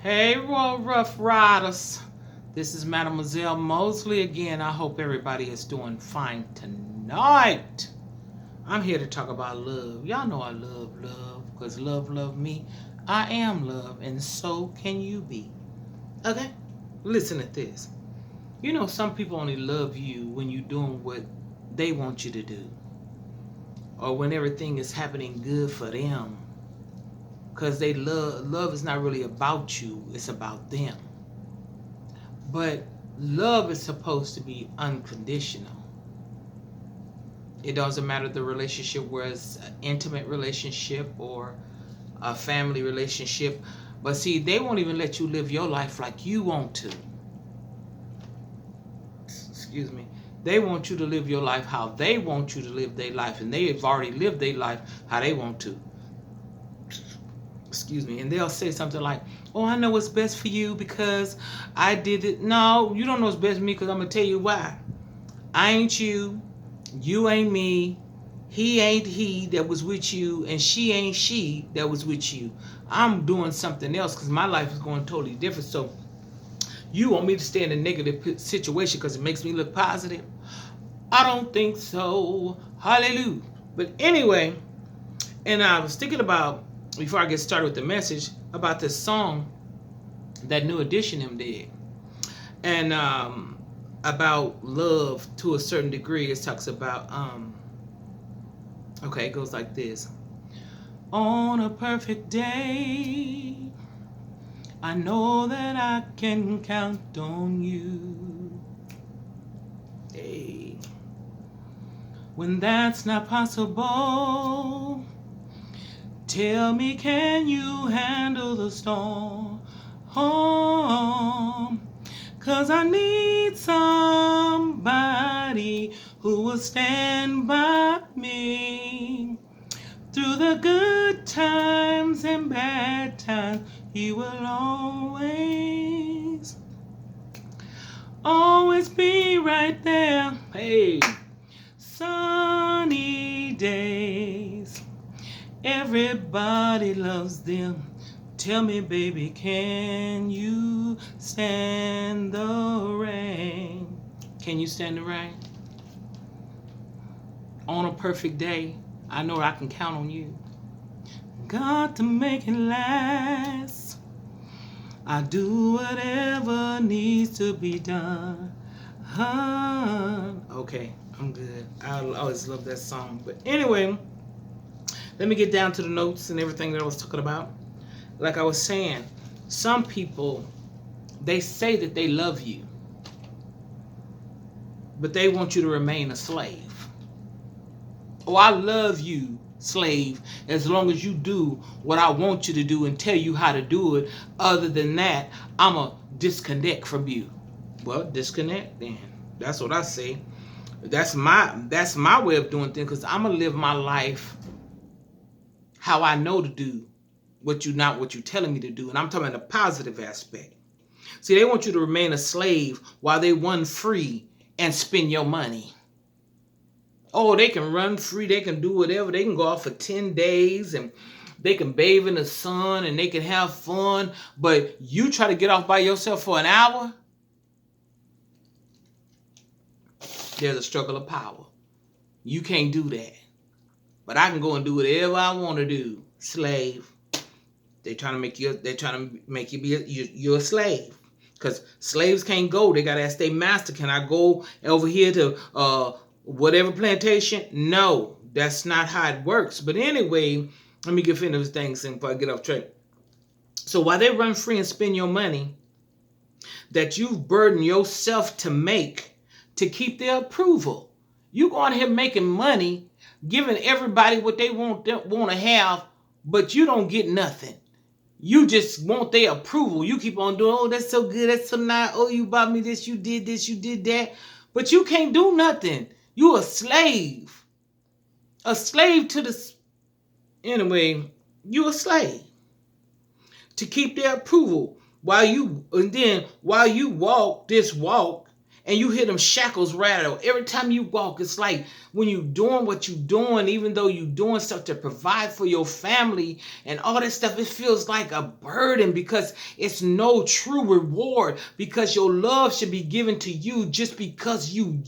Hey, Royal Rough Riders. This is Mademoiselle Mosley again. I hope everybody is doing fine tonight. I'm here to talk about love. Y'all know I love love because love me. I am love, and so can you be. Okay? Listen at this. You know, some people only love you when you're doing what they want you to do or when everything is happening good for them. Because they love is not really about you, it's about them. But love is supposed to be unconditional. It doesn't matter the relationship, whether it's an intimate relationship or a family relationship. But see, they won't even let you live your life like you want to. Excuse me. They want you to live your life how they want you to live their life. And they have already lived their life how they want to. Excuse me. And they'll say something like, oh, I know what's best for you because I did it. No, you don't know what's best for me because I'm going to tell you why. I ain't you. You ain't me. He ain't he that was with you. And she ain't she that was with you. I'm doing something else because my life is going totally different. So you want me to stay in a negative situation because it makes me look positive? I don't think so. Hallelujah. But anyway, and I was thinking about, before I get started with the message, about this song that New Edition them did. And about love to a certain degree. It talks about, okay, it goes like this. On a perfect day, I know that I can count on you. Hey. When that's not possible, tell me, can you handle the storm? 'Cause I need somebody who will stand by me. Through the good times and bad times, he will always be right there. Hey, sunny days, everybody loves them. Tell me, baby, can you stand the rain? Can you stand the rain? On a perfect day, I know I can count on you. Got to make it last. I do whatever needs to be done. Okay, I'm good. I always love that song. But anyway, let me get down to the notes and everything that I was talking about. Like I was saying, some people, they say that they love you, but they want you to remain a slave. Oh, I love you, slave, as long as you do what I want you to do and tell you how to do it. Other than that, I'm a disconnect from you. Well, disconnect then. That's what I say. That's my way of doing things, because I'm gonna live my life how I know to do what you're telling me to do. And I'm talking about the positive aspect. See, they want you to remain a slave while they run free and spend your money. Oh, they can run free, they can do whatever, they can go off for 10 days and they can bathe in the sun and they can have fun, but you try to get off by yourself for an hour, there's a struggle of power. You can't do that. But I can go and do whatever I want to do. Slave. They're trying to make you be you're a slave. Because slaves can't go. They gotta ask their master, can I go over here to whatever plantation? No, that's not how it works. But anyway, let me get into this thing before I get off track. So while they run free and spend your money that you've burdened yourself to make to keep their approval, you going here making money, giving everybody what they want to have, but you don't get nothing. You just want their approval. You keep on doing, oh, that's so good, that's so nice. Oh, you bought me this, you did that. But you can't do nothing. You a slave. A slave to the... Anyway, you a slave. To keep their approval. While you walk this walk and you hear them shackles rattle every time you walk. It's like when you doing what you doing, even though you doing stuff to provide for your family and all that stuff, it feels like a burden because it's no true reward, because your love should be given to you just because you,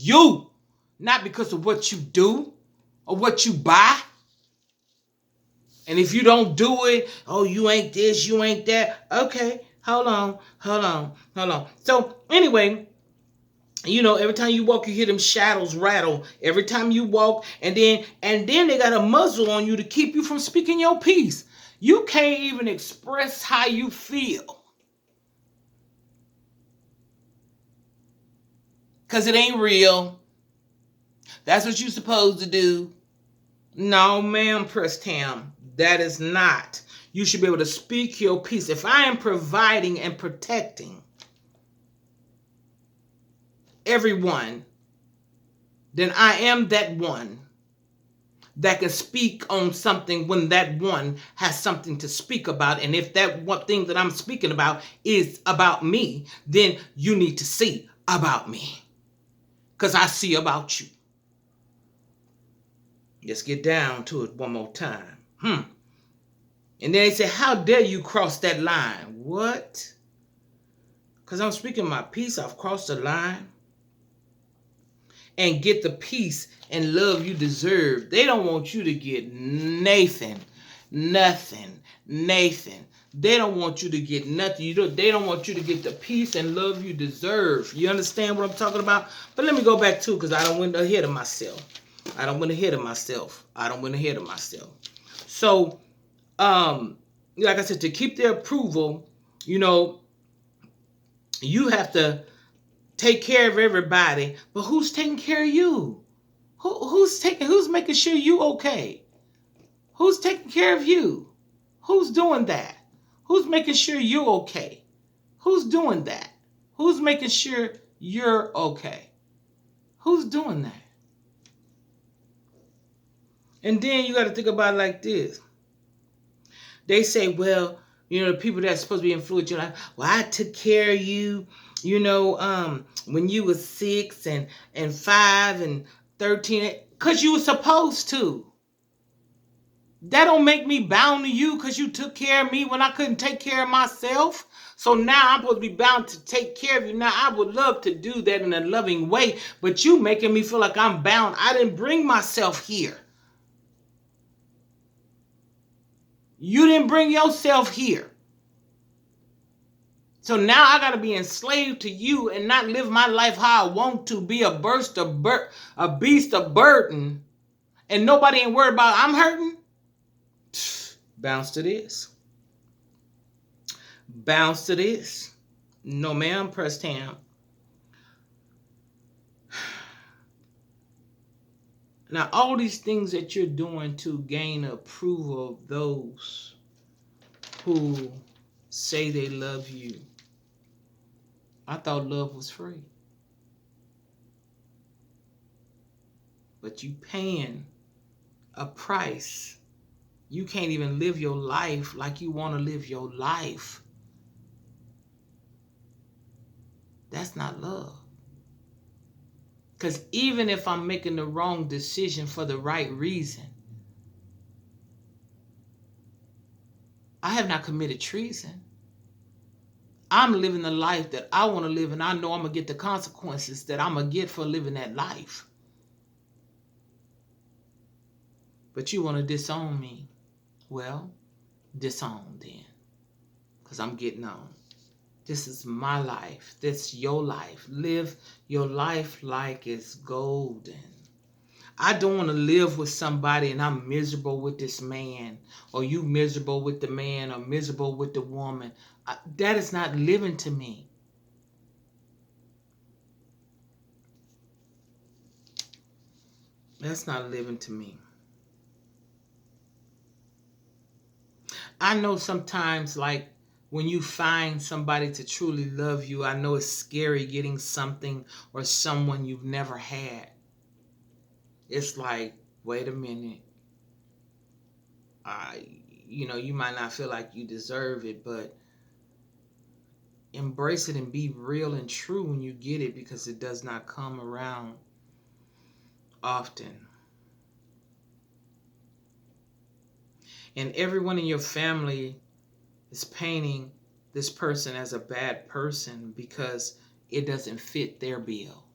not because of what you do or what you buy. And if you don't do it, oh, you ain't this, you ain't that. Okay, hold on. So anyway, every time you walk, you hear them shadows rattle. Every time you walk, and then they got a muzzle on you to keep you from speaking your piece. You can't even express how you feel, because it ain't real. That's what you're supposed to do. No, ma'am, Press Tam. That is not. You should be able to speak your piece. If I am providing and protecting everyone, then I am that one that can speak on something when that one has something to speak about. And if that one thing that I'm speaking about is about me, then you need to see about me, because I see about you. Let's get down to it one more time. And then they say, how dare you cross that line? What? Because I'm speaking my piece, I've crossed the line and get the peace and love you deserve. They don't want you to get nothing. They don't want you to get nothing. They don't want you to get the peace and love you deserve. You understand what I'm talking about? But let me go back to it, because I don't want ahead of myself. So, like I said, to keep their approval, you have to take care of everybody, but who's taking care of you? Who's making sure you okay? Who's taking care of you? Who's doing that? Who's making sure you're okay? Who's doing that? Who's making sure you're okay? Who's doing that? And then you got to think about it like this. They say, well, the people that's supposed to be influencing your life, well, I took care of you, when you was 6 and 5 and 13, because you were supposed to. That don't make me bound to you because you took care of me when I couldn't take care of myself. So now I'm supposed to be bound to take care of you. Now, I would love to do that in a loving way, but you making me feel like I'm bound. I didn't bring myself here. You didn't bring yourself here. So now I got to be enslaved to you and not live my life how I want to, be a beast of burden, and nobody ain't worried about I'm hurting. Bounce to this. No, ma'am, Press Tam. Now, all these things that you're doing to gain approval of those who say they love you, I thought love was free. But you paying a price. You can't even live your life like you want to live your life. That's not love. Because even if I'm making the wrong decision for the right reason, I have not committed treason. I'm living the life that I want to live, and I know I'm going to get the consequences that I'm going to get for living that life. But you want to disown me. Well, disown then, because I'm getting on. This is my life. This is your life. Live your life like it's golden. I don't want to live with somebody and I'm miserable with this man, or you miserable with the man, or miserable with the woman. That is not living to me. That's not living to me. I know sometimes, like, when you find somebody to truly love you, I know it's scary getting something or someone you've never had. It's like, wait a minute. You might not feel like you deserve it, but in embrace it and be real and true when you get it, because it does not come around often. And everyone in your family is painting this person as a bad person because it doesn't fit their bill.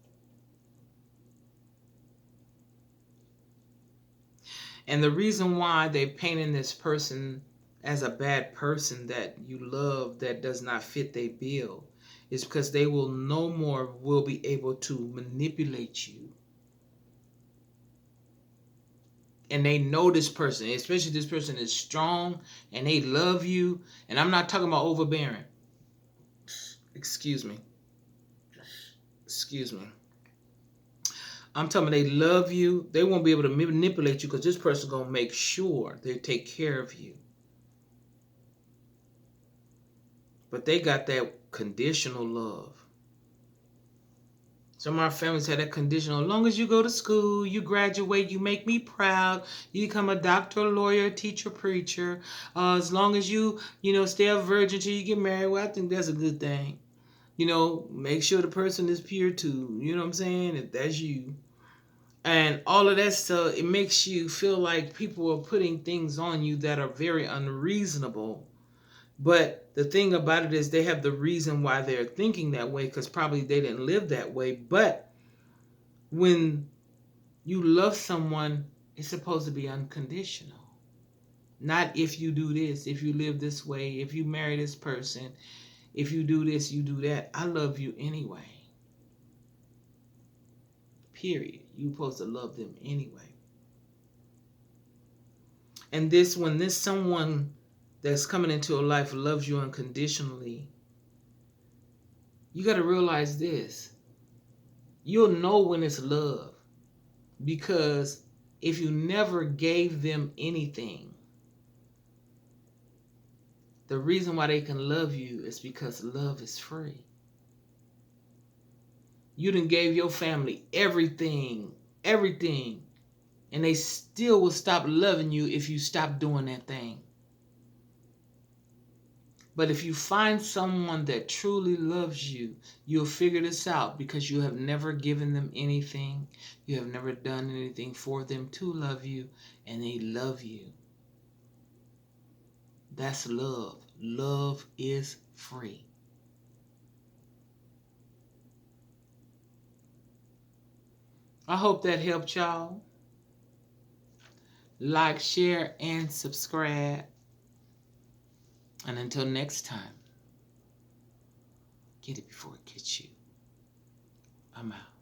And the reason why they painting this person as a bad person that you love that does not fit their bill is because they will no more will be able to manipulate you. And they know this person, especially this person is strong and they love you. And I'm not talking about overbearing. Excuse me. I'm talking about they love you. They won't be able to manipulate you because this person's going to make sure they take care of you. But they got that conditional love. Some of our families have that conditional. As long as you go to school, you graduate, you make me proud, you become a doctor, lawyer, teacher, preacher. As long as you stay a virgin till you get married, well, I think that's a good thing. Make sure the person is pure too. You know what I'm saying? If that's you. And all of that stuff, it makes you feel like people are putting things on you that are very unreasonable. But the thing about it is they have the reason why they're thinking that way, because probably they didn't live that way. But when you love someone, it's supposed to be unconditional. Not if you do this, if you live this way, if you marry this person, if you do this, you do that. I love you anyway. Period. You're supposed to love them anyway. And when this someone that's coming into your life loves you unconditionally, you got to realize this. You'll know when it's love, because if you never gave them anything, the reason why they can love you is because love is free. You done gave your family everything, and they still will stop loving you if you stop doing that thing. But if you find someone that truly loves you, you'll figure this out, because you have never given them anything. You have never done anything for them to love you, and they love you. That's love. Love is free. I hope that helped y'all. Like, share, and subscribe. And until next time, get it before it gets you. I'm out.